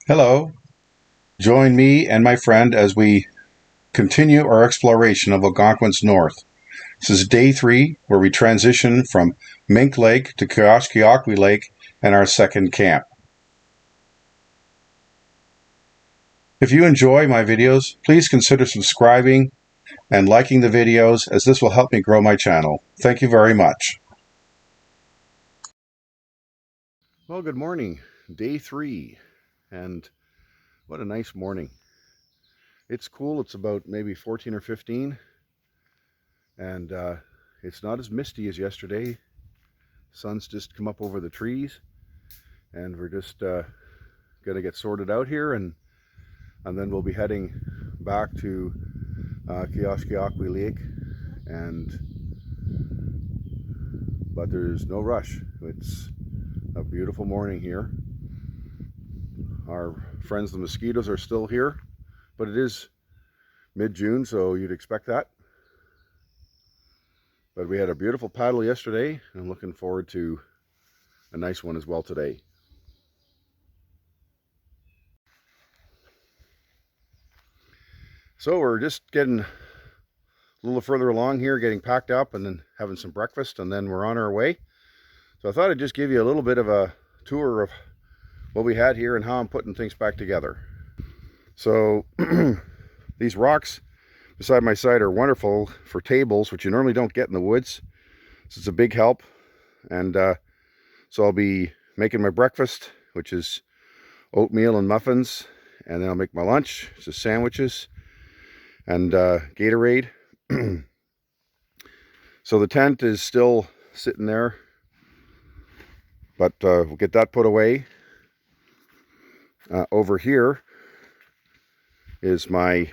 Hello. Join me and my friend as we continue our exploration of Algonquin's North. This is day 3, where we transition from Mink Lake to Kioskokwi Lake and our second camp. If you enjoy my videos, please consider subscribing and liking the videos, as this will help me grow my channel. Thank you very much. Well, good morning. Day 3. And what a nice morning. It's cool. It's about maybe 14 or 15. And it's not as misty as yesterday. Sun's just come up over the trees. And we're just going to get sorted out here. And then we'll be heading back to Kioskokwi Lake. But there's no rush. It's a beautiful morning here. Our friends the mosquitoes are still here, but it is mid-June, so you'd expect that. But we had a beautiful paddle yesterday, and I'm looking forward to a nice one as well today. So we're just getting a little further along here, getting packed up and then having some breakfast, and then we're on our way. So I thought I'd just give you a little bit of a tour of what we had here and how I'm putting things back together. So these rocks beside my side are wonderful for tables, which you normally don't get in the woods. So it's a big help. And so I'll be making my breakfast, which is oatmeal and muffins. And then I'll make my lunch, which is sandwiches and Gatorade. So the tent is still sitting there, but we'll get that put away. Over here is my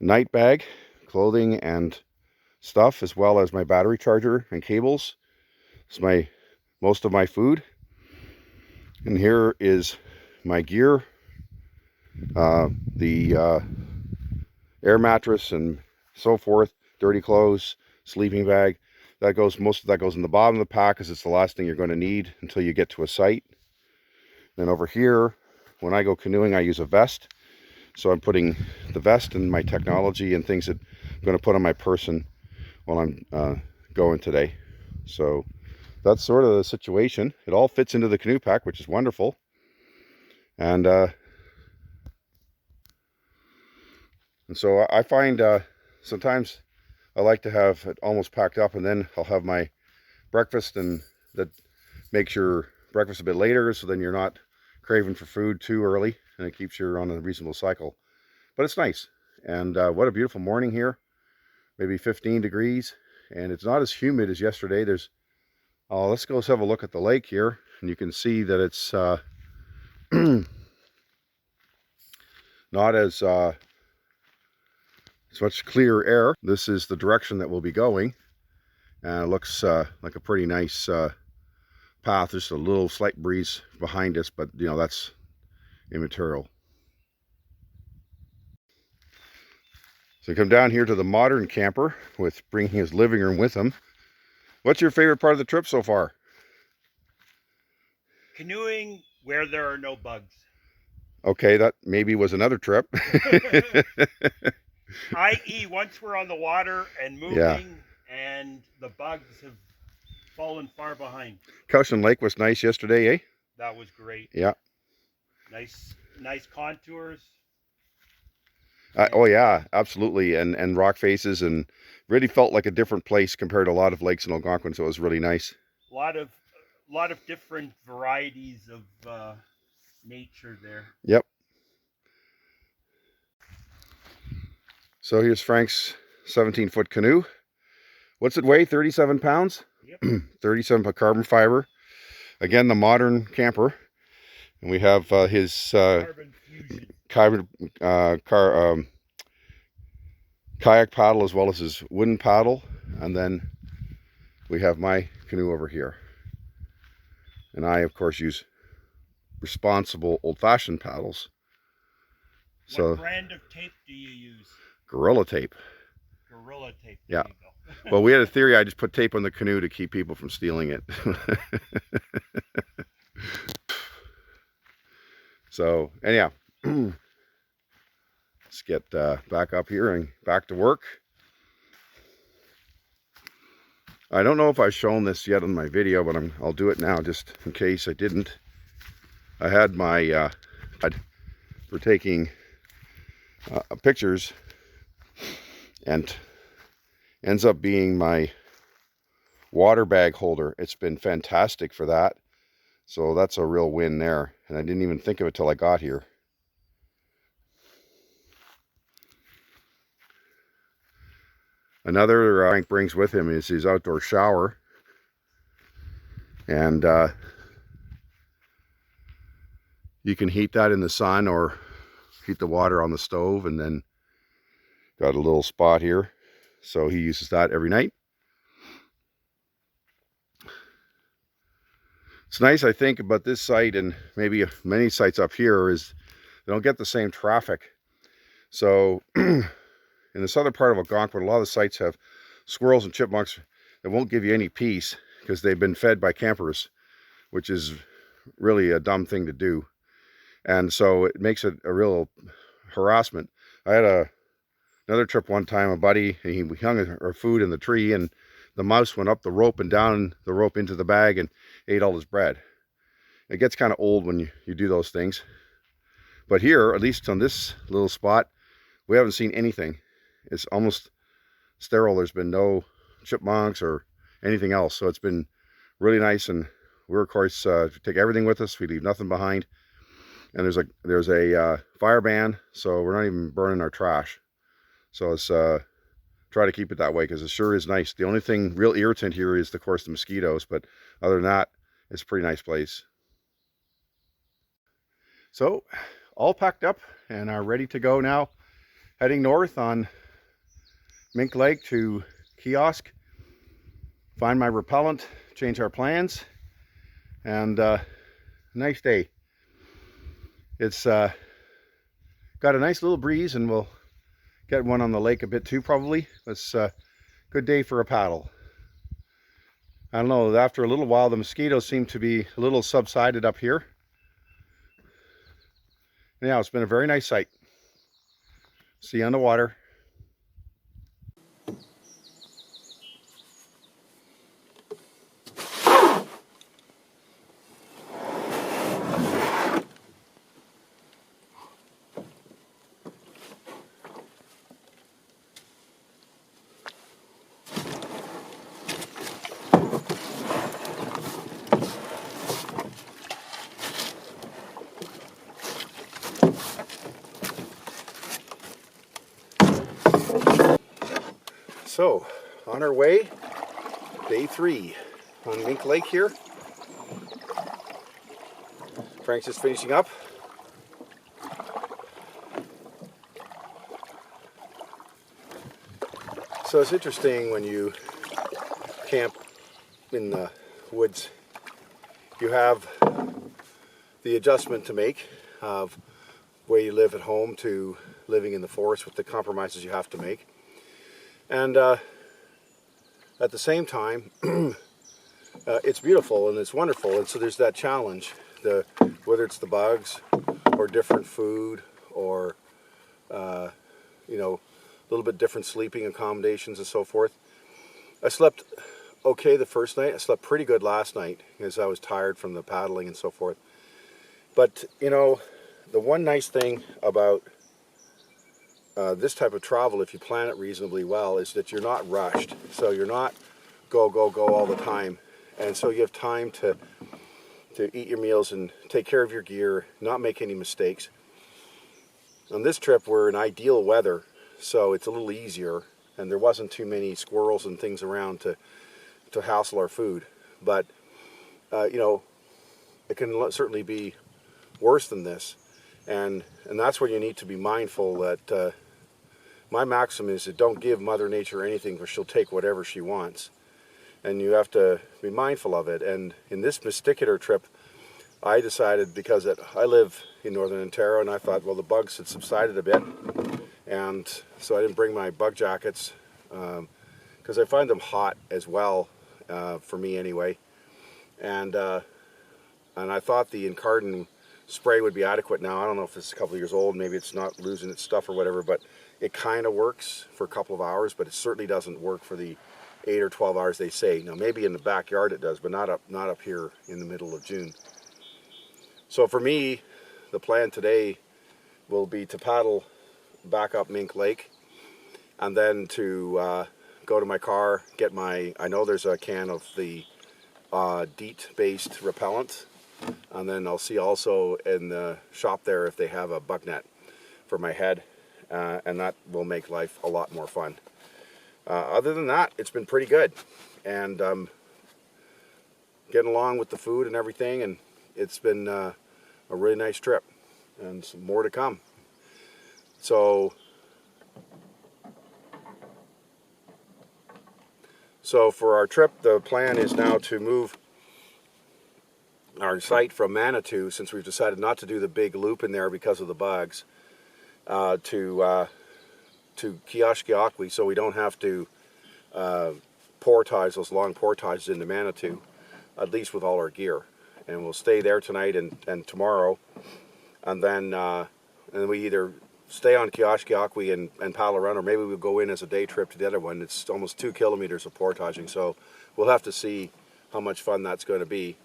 night bag, clothing and stuff, as well as my battery charger and cables. It's most of my food. And here is my gear, the air mattress and so forth, dirty clothes, sleeping bag. Most of that goes in the bottom of the pack, because it's the last thing you're going to need until you get to a site. Then over here, when I go canoeing, I use a vest. So I'm putting the vest and my technology and things that I'm going to put on my person while I'm going today. So that's sort of the situation. It all fits into the canoe pack, which is wonderful. And so I find sometimes I like to have it almost packed up, and then I'll have my breakfast, and that makes your breakfast a bit later, so then you're not craving for food too early, and it keeps you on a reasonable cycle. But it's nice. And what a beautiful morning here. Maybe 15 degrees, and it's not as humid as yesterday. Let's go have a look at the lake here, and you can see that it's not as much clear air. This is the direction that we'll be going, and it looks like a pretty nice path. Just a little slight breeze behind us, but you know, that's immaterial. So come down here to the modern camper, with bringing his living room with him. What's your favorite part of the trip so far? Canoeing where there are no bugs. Okay, that maybe was another trip. I.e., once we're on the water and moving, yeah, and the bugs have fallen far behind. Cowshan Lake was nice yesterday, eh? That was great. Yeah. Nice contours. Oh yeah, absolutely, and rock faces, and really felt like a different place compared to a lot of lakes in Algonquin, so it was really nice. A lot of different varieties of nature there. Yep. So here's Frank's 17-foot canoe. What's it weigh? 37 pounds? Yep. 37 carbon fiber. Again, the modern camper. And we have his kayak paddle, as well as his wooden paddle. And then we have my canoe over here. And I, of course, use responsible old-fashioned paddles. What brand of tape do you use? Gorilla tape. Gorilla tape. Yeah. Well, we had a theory. I just put tape on the canoe to keep people from stealing it. So anyhow, let's get back up here and back to work. I don't know if I've shown this yet on my video, but I'll do it now just in case I didn't. I had my for taking pictures, and ends up being my water bag holder. It's been fantastic for that. So that's a real win there. And I didn't even think of it till I got here. Another Frank brings with him is his outdoor shower. And you can heat that in the sun or heat the water on the stove, and then got a little spot here. So he uses that every night. It's nice, I think, about this site and maybe many sites up here is they don't get the same traffic. So in the southern part of Algonquin, a lot of the sites have squirrels and chipmunks that won't give you any peace because they've been fed by campers, which is really a dumb thing to do. And so it makes it a real harassment. I had another trip one time, a buddy, and he hung our food in the tree, and the mouse went up the rope and down the rope into the bag and ate all his bread. It gets kind of old when you do those things. But here, at least on this little spot, we haven't seen anything. It's almost sterile. There's been no chipmunks or anything else. So it's been really nice. And we're, of course, take everything with us. We leave nothing behind. And there's a fire ban, so we're not even burning our trash. So let's try to keep it that way because it sure is nice. The only thing real irritant here is, of course, the mosquitoes. But other than that, it's a pretty nice place. So all packed up and are ready to go now. Heading north on Mink Lake to Kiosk. Find my repellent, change our plans, and nice day. It's got a nice little breeze, and we'll get one on the lake a bit too, probably. It's a good day for a paddle. I don't know, after a little while, the mosquitoes seem to be a little subsided up here. Anyhow, it's been a very nice sight. See you on the water. So, on our way, day 3 on Mink Lake here. Frank's just finishing up. So it's interesting when you camp in the woods, you have the adjustment to make of where you live at home to living in the forest with the compromises you have to make. And at the same time, it's beautiful and it's wonderful, and so there's that challenge, whether it's the bugs or different food or you know, a little bit different sleeping accommodations and so forth. I slept okay the first night. I slept pretty good last night because I was tired from the paddling and so forth. But you know, the one nice thing about this type of travel, if you plan it reasonably well, is that you're not rushed. So you're not go all the time, and so you have time to eat your meals and take care of your gear, not make any mistakes. On this trip, we're in ideal weather, so it's a little easier, and there wasn't too many squirrels and things around to hassle our food. But you know, it can certainly be worse than this, and that's where you need to be mindful that my maxim is that don't give Mother Nature anything, or she'll take whatever she wants, and you have to be mindful of it. And in this particular trip, I decided, because I live in northern Ontario, and I thought, well, the bugs had subsided a bit, and so I didn't bring my bug jackets because I find them hot as well, for me anyway. And I thought the Encarden spray would be adequate now. I don't know if it's a couple of years old, maybe it's not losing its stuff or whatever, but it kind of works for a couple of hours, but it certainly doesn't work for the 8 or 12 hours they say. Now maybe in the backyard it does, but not up here in the middle of June. So for me, the plan today will be to paddle back up Mink Lake, and then to go to my car, get my, I know there's a can of the DEET-based repellent, and then I'll see also in the shop there if they have a bug net for my head, and that will make life a lot more fun. Other than that, it's been pretty good, and getting along with the food and everything, and it's been a really nice trip, and some more to come. So for our trip, the plan is now to move our site from Manitou, since we've decided not to do the big loop in there because of the bugs, to Kioskokwi, so we don't have to portage those long portages into Manitou, at least with all our gear. And we'll stay there tonight and tomorrow, and then we either stay on Kioskokwi and paddle around, or maybe we'll go in as a day trip to the other one. It's almost 2 kilometers of portaging, so we'll have to see how much fun that's going to be.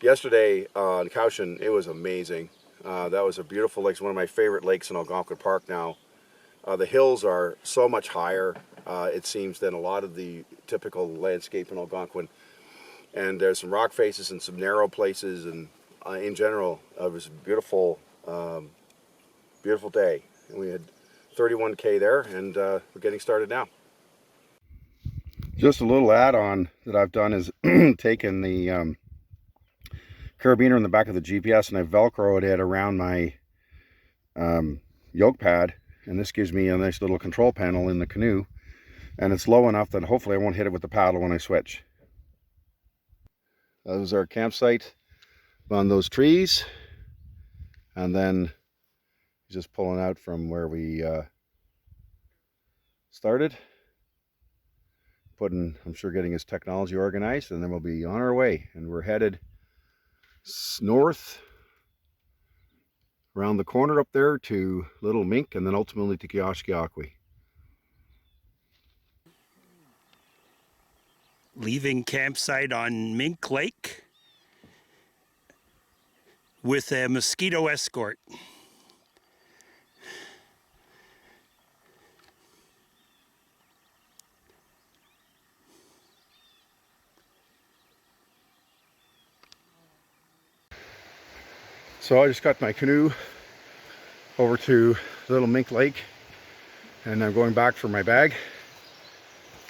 Yesterday on Canoe, it was amazing. That was a beautiful lake. It's one of my favorite lakes in Algonquin Park now. The hills are so much higher, it seems, than a lot of the typical landscape in Algonquin. And there's some rock faces and some narrow places, and in general, it was a beautiful, beautiful day. And we had 31K there, and we're getting started now. Just a little add-on that I've done is taken the carabiner in the back of the GPS, and I've velcroed it around my yoke pad, and this gives me a nice little control panel in the canoe, and it's low enough that hopefully I won't hit it with the paddle when I switch. That was our campsite on those trees, and then just pulling out from where we started, I'm sure getting his technology organized, and then we'll be on our way, and we're headed north around the corner up there to Little Mink, and then ultimately to Kioskokwi. Leaving campsite on Mink Lake with a mosquito escort. So I just got my canoe over to Little Mink Lake, and I'm going back for my bag,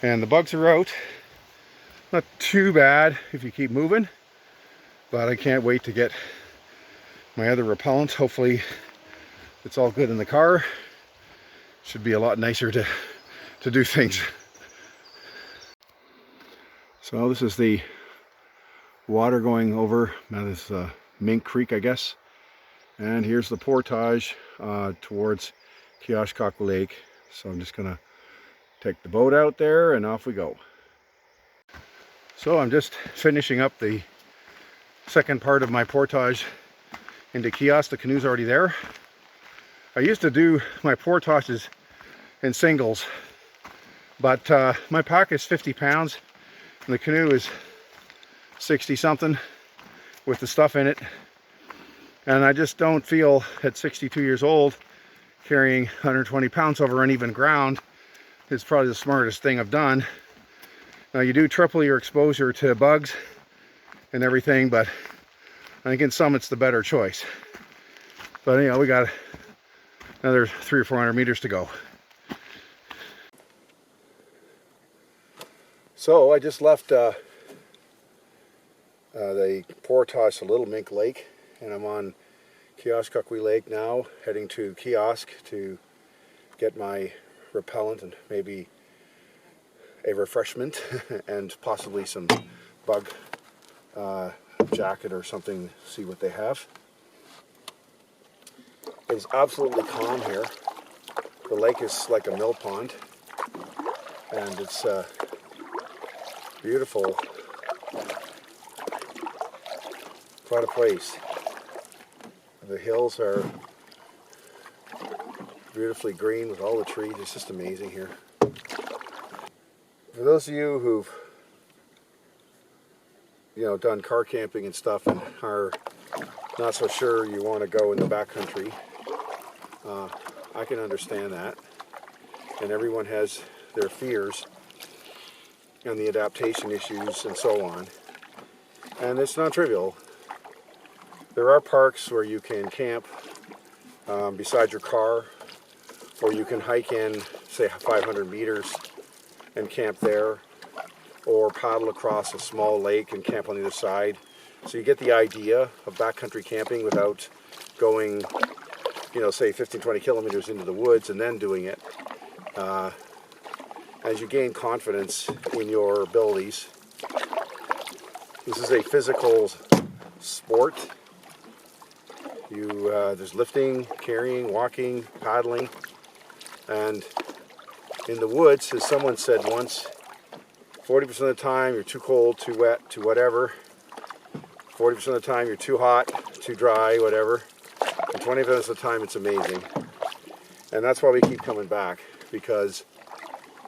and the bugs are out. Not too bad if you keep moving, but I can't wait to get my other repellent. Hopefully it's all good in the car. Should be a lot nicer to do things. So this is the water going over this Mink Creek, I guess. And here's the portage towards Kioskokwi Lake. So I'm just gonna take the boat out there and off we go. So I'm just finishing up the second part of my portage into Kiosk. The canoe's already there. I used to do my portages in singles, but my pack is 50 pounds and the canoe is 60 something with the stuff in it. And I just don't feel at 62 years old carrying 120 pounds over uneven ground is probably the smartest thing I've done. Now you do triple your exposure to bugs and everything, but I think in some it's the better choice. But anyhow, we got another 300 or 400 meters to go. So I just left the portage to Little Mink Lake, and I'm on Kioskokwi Lake now, heading to Kiosk to get my repellent and maybe a refreshment and possibly some bug jacket or something, see what they have. It's absolutely calm here. The lake is like a mill pond, and it's beautiful. Quite a place. The hills are beautifully green with all the trees. It's just amazing here. For those of you who've done car camping and stuff and are not so sure you want to go in the backcountry, I can understand that. And everyone has their fears and the adaptation issues and so on. And it's not trivial. There are parks where you can camp beside your car, or you can hike in, say, 500 meters and camp there, or paddle across a small lake and camp on the other side. So you get the idea of backcountry camping without going, say 15, 20 kilometers into the woods and then doing it. As you gain confidence in your abilities, this is a physical sport. There's lifting, carrying, walking, paddling, and in the woods, as someone said once, 40% of the time you're too cold, too wet, too whatever. 40% of the time you're too hot, too dry, whatever. And 20% of the time it's amazing. And that's why we keep coming back, because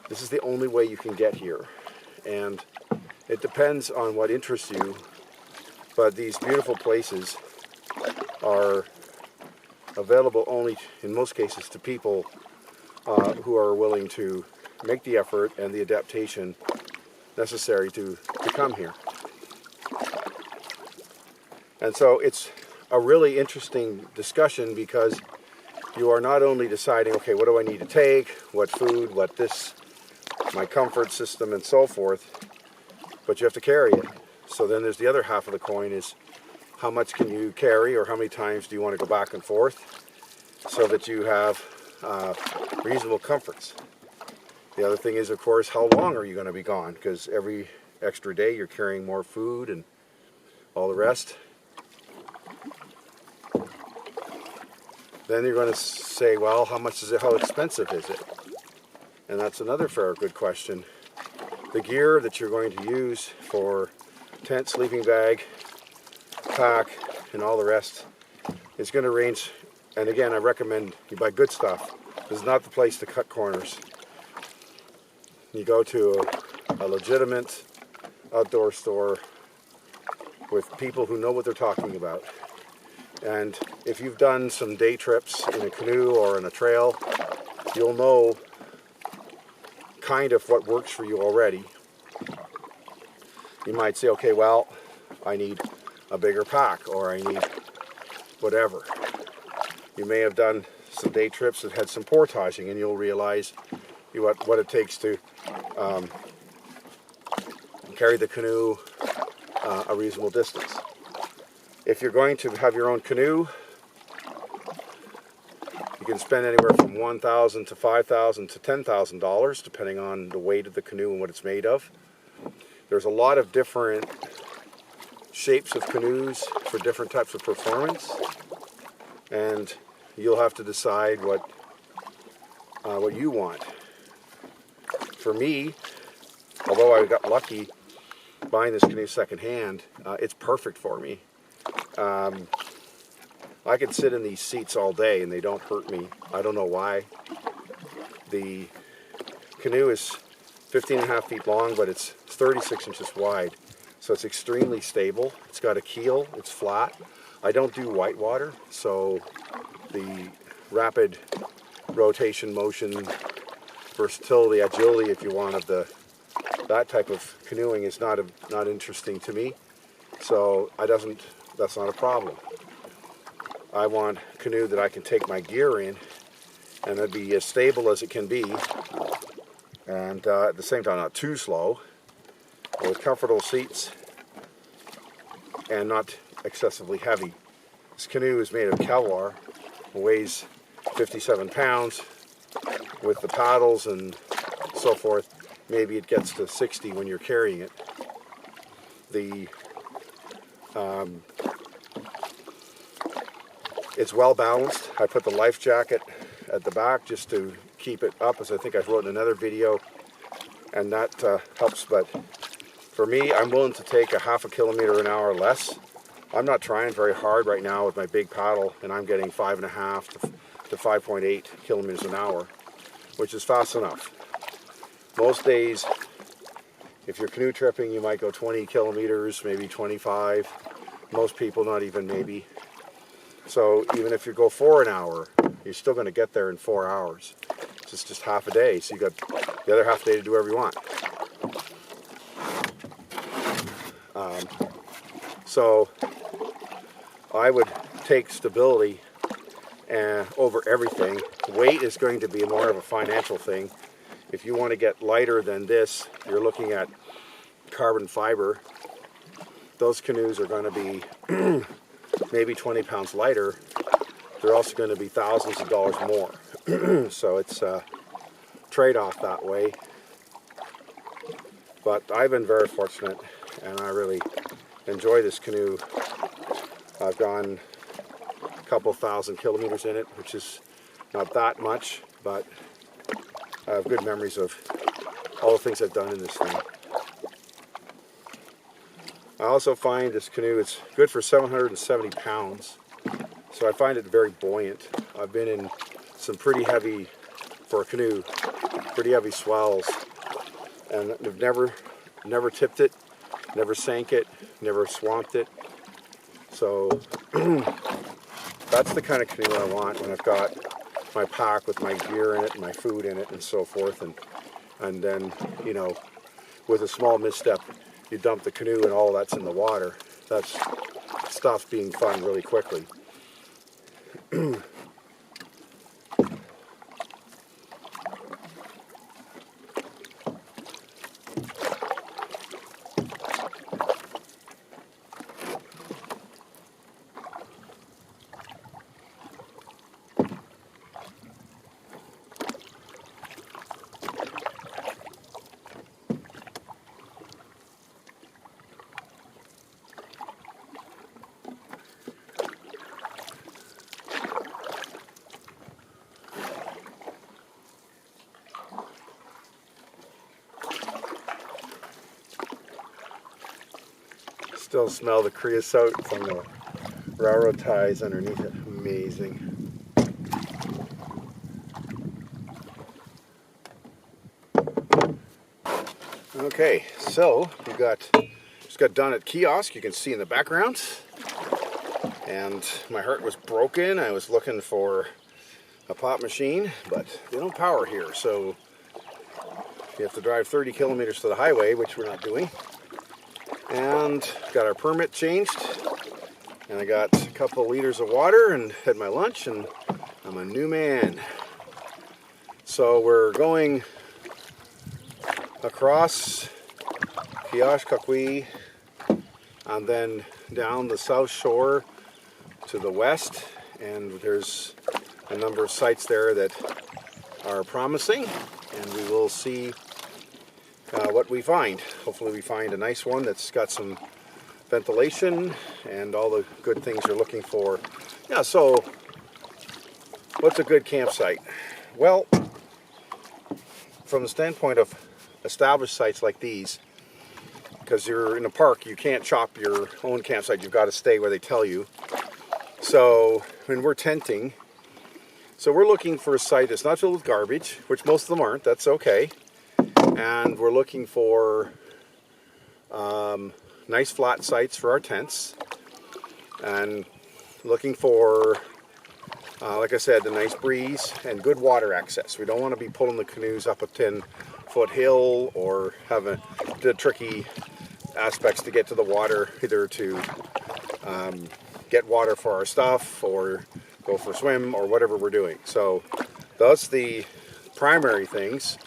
this is the only way you can get here. And it depends on what interests you, but these beautiful places are available only, in most cases, to people who are willing to make the effort and the adaptation necessary to come here. And so it's a really interesting discussion, because you are not only deciding, okay, what do I need to take, what food, what this, my comfort system and so forth, but you have to carry it. So then there's the other half of the coin, is how much can you carry, or how many times do you want to go back and forth so that you have reasonable comforts. The other thing is, of course, how long are you going to be gone? Because every extra day you're carrying more food and all the rest. Then you're going to say, well, how much is it? How expensive is it? And that's another fair, good question. The gear that you're going to use for tent, sleeping bag, pack, and all the rest is going to range. And again, I recommend you buy good stuff. This is not the place to cut corners. You go to a legitimate outdoor store with people who know what they're talking about. And if you've done some day trips in a canoe or in a trail, you'll know kind of what works for you already. You might say, okay, well, I need a bigger pack, or I need whatever. You may have done some day trips that had some portaging, and you'll realize what it takes to carry the canoe a reasonable distance. If you're going to have your own canoe, you can spend anywhere from $1,000 to $5,000 to $10,000, depending on the weight of the canoe and what it's made of. There's a lot of different shapes of canoes for different types of performance, and you'll have to decide what you want. For me, although I got lucky buying this canoe secondhand, it's perfect for me. I can sit in these seats all day and they don't hurt me. I don't know why. The canoe is 15.5 feet long, but it's 36 inches wide. So it's extremely stable. It's got a keel, it's flat. I don't do whitewater, so the rapid rotation motion, versatility, agility, if you want, of that type of canoeing is not interesting to me. So that's not a problem. I want a canoe that I can take my gear in and it'd be as stable as it can be, and at the same time not too slow, with comfortable seats and not excessively heavy. This canoe is made of Kevlar, weighs 57 pounds. With the paddles and so forth, maybe it gets to 60 when you're carrying it. It's well balanced. I put the life jacket at the back just to keep it up, as I think I wrote in another video, and that helps. But for me, I'm willing to take a half a kilometer an hour less I'm not trying very hard right now with my big paddle, and I'm getting 5.5 to 5.8 kilometers an hour, which is fast enough. Most days, if you're canoe tripping, you might go 20 kilometers, maybe 25. Most people, not even maybe. So even if you go 4 an hour, you're still going to get there in 4 hours. It's just half a day, so you got the other half day to do whatever you want. So I would take stability over everything. Weight is going to be more of a financial thing. If you want to get lighter than this, you're looking at carbon fiber. Those canoes are going to be maybe 20 pounds lighter. They're also going to be thousands of dollars more. So it's a trade-off that way. But I've been very fortunate, and I really enjoy this canoe. I've gone a couple thousand kilometers in it, which is not that much, but I have good memories of all the things I've done in this thing. I also find this canoe, it's good for 770 pounds, so I find it very buoyant. I've been in some pretty heavy, for a canoe, pretty heavy swells, and I've never tipped it, never sank it, never swamped it. So that's the kind of canoe I want when I've got my pack with my gear in it and my food in it and so forth, and then, you know, with a small misstep, you dump the canoe and all that's in the water. That's stops being fun really quickly. Still smell the creosote from the railroad ties underneath it. Amazing. Okay, so we just got done at kiosk. You can see in the background, and my heart was broken. I was looking for a pop machine, but they don't power here, so you have to drive 30 kilometers to the highway, which we're not doing. And got our permit changed, and I got a couple liters of water and had my lunch, and I'm a new man. So we're going across Kioskokwi and then down the south shore to the west, and there's a number of sites there that are promising, and we will see what we find. Hopefully we find a nice one that's got some ventilation and all the good things you're looking for. Yeah, so what's a good campsite? Well, from the standpoint of established sites like these, because you're in a park, you can't chop your own campsite. You've got to stay where they tell you. So when we're tenting, so we're looking for a site that's not filled with garbage, which most of them aren't. That's okay. And we're looking for nice flat sites for our tents, and looking for, like I said, the nice breeze and good water access. We don't want to be pulling the canoes up a 10-foot hill or having the tricky aspects to get to the water, either to get water for our stuff or go for a swim or whatever we're doing. So that's the primary things.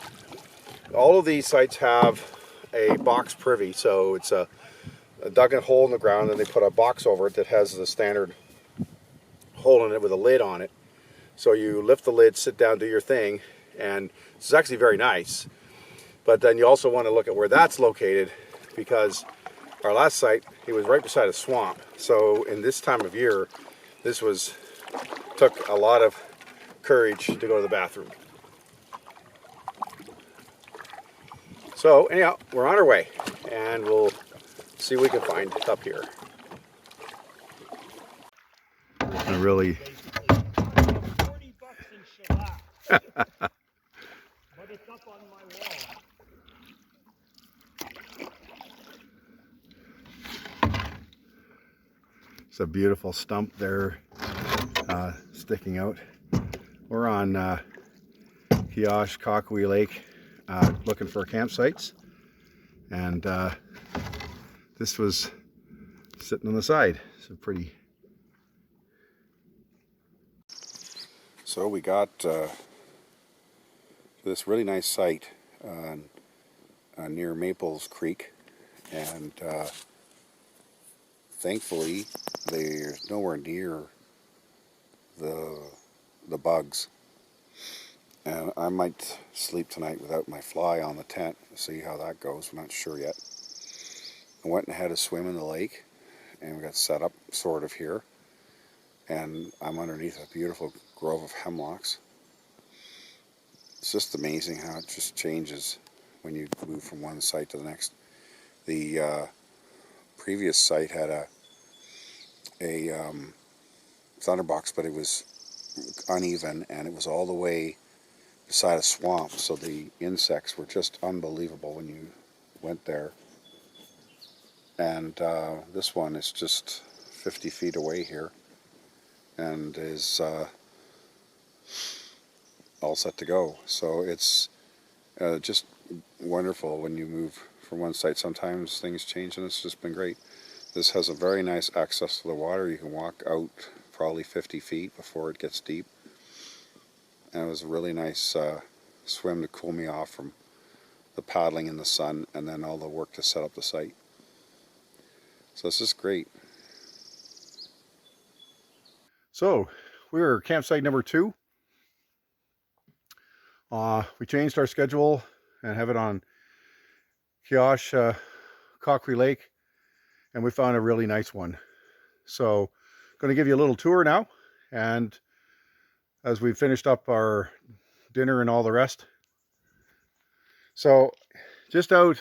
All of these sites have a box privy, so it's a dug a hole in the ground, and they put a box over it that has the standard hole in it with a lid on it. So you lift the lid, sit down, do your thing, and it's actually very nice. But then you also want to look at where that's located, because our last site, it was right beside a swamp. So in this time of year, took a lot of courage to go to the bathroom. So anyhow, we're on our way, and we'll see what we can find up here. really. Basically, $40 in shellac, but it's up on my wall. It's a beautiful stump there, sticking out. We're on Kioskokwi Lake, looking for campsites, and this was sitting on the side. So pretty. So we got this really nice site near Maples Creek, and thankfully they're nowhere near the bugs. And I might sleep tonight without my fly on the tent. See how that goes. We're not sure yet. I went and had a swim in the lake, and we got set up sort of here. And I'm underneath a beautiful grove of hemlocks. It's just amazing how it just changes when you move from one site to the next. The previous site had a thunderbox, but it was uneven, and it was all the way beside a swamp, so the insects were just unbelievable when you went there. And this one is just 50 feet away here, and is all set to go. So it's just wonderful when you move from one site. Sometimes things change, and it's just been great. This has a very nice access to the water. You can walk out probably 50 feet before it gets deep. And it was a really nice swim to cool me off from the paddling in the sun and then all the work to set up the site. So this is great. So we're campsite number 2. We changed our schedule and have it on Kioskokwi Lake, and we found a really nice one. So I'm going to give you a little tour now, and as we finished up our dinner and all the rest. So just out,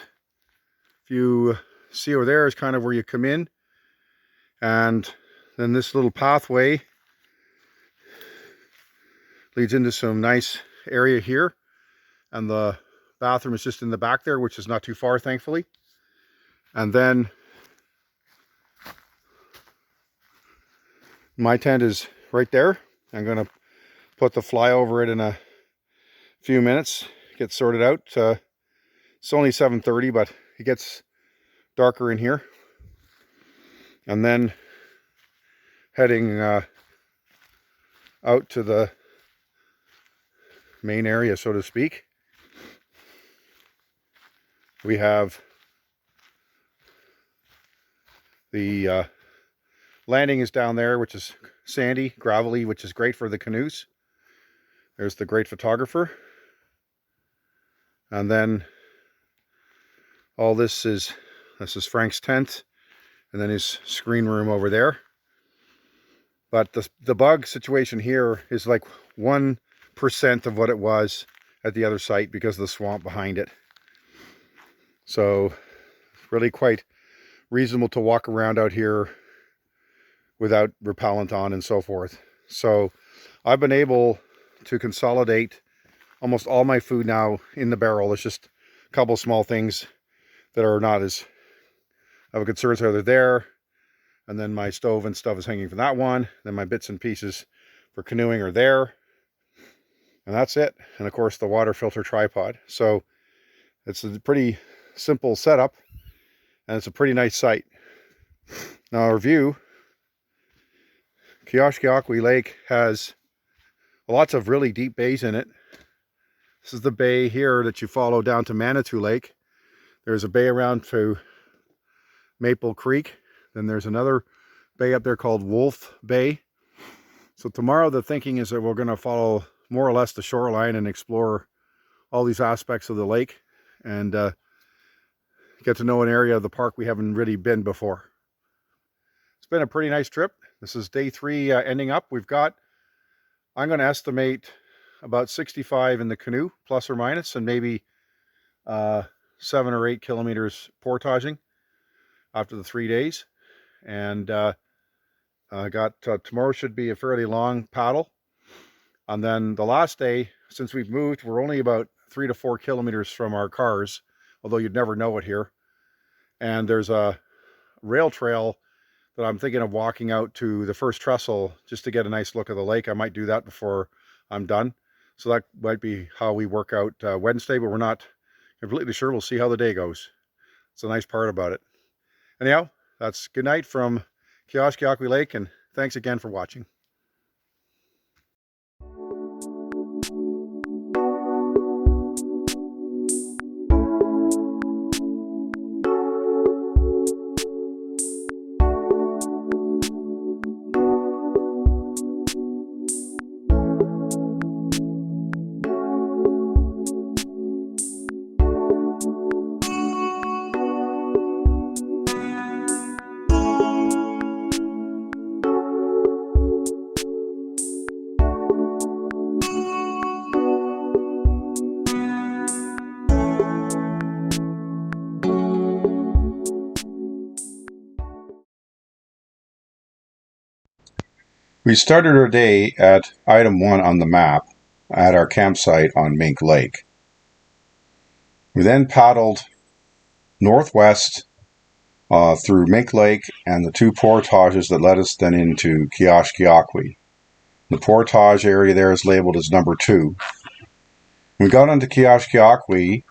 if you see over there, is kind of where you come in, and then this little pathway leads into some nice area here, and the bathroom is just in the back there, which is not too far, thankfully. And then my tent is right there. I'm going to put the fly over it in a few minutes, get sorted out. It's only 7:30, but it gets darker in here. And then heading out to the main area, so to speak. We have the landing is down there, which is sandy, gravelly, which is great for the canoes. There's the great photographer. And then all this is Frank's tent, and then his screen room over there. But the bug situation here is like 1% of what it was at the other site because of the swamp behind it. So really quite reasonable to walk around out here without repellent on and so forth. So I've been able to consolidate almost all my food now in the barrel. It's just a couple small things that are not as of a concern. So they're there, and then my stove and stuff is hanging from that one. Then my bits and pieces for canoeing are there, and that's it. And of course the water filter tripod. So it's a pretty simple setup, and it's a pretty nice site. Now our view, Kioskokwi Lake has lots of really deep bays in it. This is the bay here that you follow down to Manitou Lake. There's a bay around to Maple Creek. Then there's another bay up there called Wolf Bay. So tomorrow the thinking is that we're going to follow more or less the shoreline and explore all these aspects of the lake, and get to know an area of the park we haven't really been before. It's been a pretty nice trip. This is day 3 ending up. We've got, I'm going to estimate about 65 in the canoe, plus or minus, and maybe 7 or 8 kilometers portaging after the 3 days. And Tomorrow should be a fairly long paddle. And then the last day, since we've moved, we're only about 3 to 4 kilometers from our cars, although you'd never know it here. And there's a rail trail that I'm thinking of walking out to the first trestle just to get a nice look of the lake. I might do that before I'm done. So that might be how we work out Wednesday, but we're not completely sure. We'll see how the day goes. It's a nice part about it. Anyhow, that's good night from Kioskokwi Lake, and thanks again for watching. We started our day at item 1 on the map at our campsite on Mink Lake. We then paddled northwest through Mink Lake and the 2 portages that led us then into Kioskokwi. The portage area there is labeled as number 2. When we got onto Kioskokwi,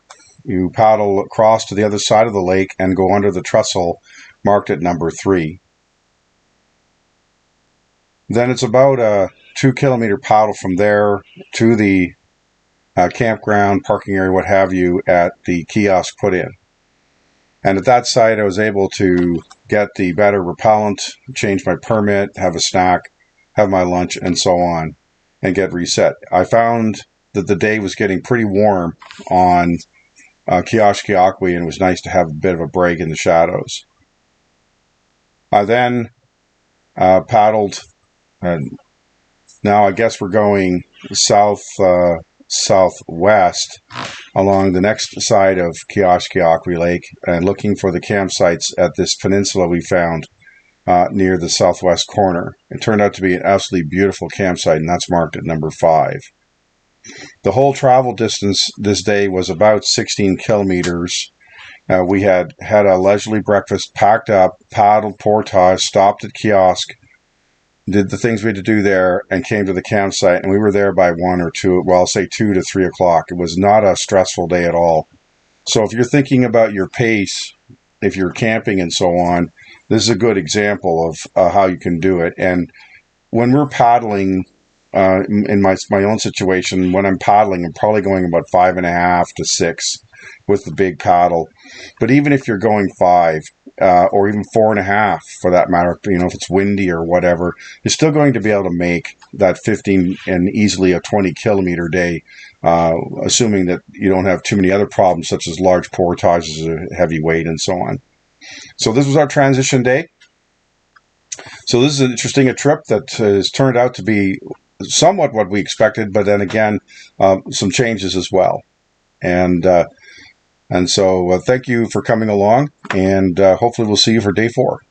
you paddle across to the other side of the lake and go under the trestle marked at number 3. Then it's about a 2-kilometer paddle from there to the campground, parking area, what have you, at the kiosk put in. And at that site, I was able to get the better repellent, change my permit, have a snack, have my lunch, and so on, and get reset. I found that the day was getting pretty warm on Kioskokwi, and it was nice to have a bit of a break in the shadows. I then paddled. Now I guess we're going southwest along the next side of Kioskokwi Lake and looking for the campsites at this peninsula we found near the southwest corner. It turned out to be an absolutely beautiful campsite, and that's marked at number 5. The whole travel distance this day was about 16 kilometers. We had a leisurely breakfast, packed up, paddled portage, stopped at kiosk, did the things we had to do there, and came to the campsite, and we were there by 1 or 2, well, I'll say 2 to 3 o'clock. It was not a stressful day at all. So if you're thinking about your pace, if you're camping and so on, this is a good example of how you can do it. And when we're paddling, in my own situation, when I'm paddling, I'm probably going about 5.5 to 6 with the big paddle. But even if you're going 5, or even 4.5 for that matter, if it's windy or whatever, you're still going to be able to make that 15 and easily a 20-kilometer day, assuming that you don't have too many other problems such as large portages or heavy weight and so on. So this was our transition day. So this is an interesting trip that has turned out to be somewhat what we expected, but then again, some changes as well. And so thank you for coming along, and hopefully we'll see you for day 4.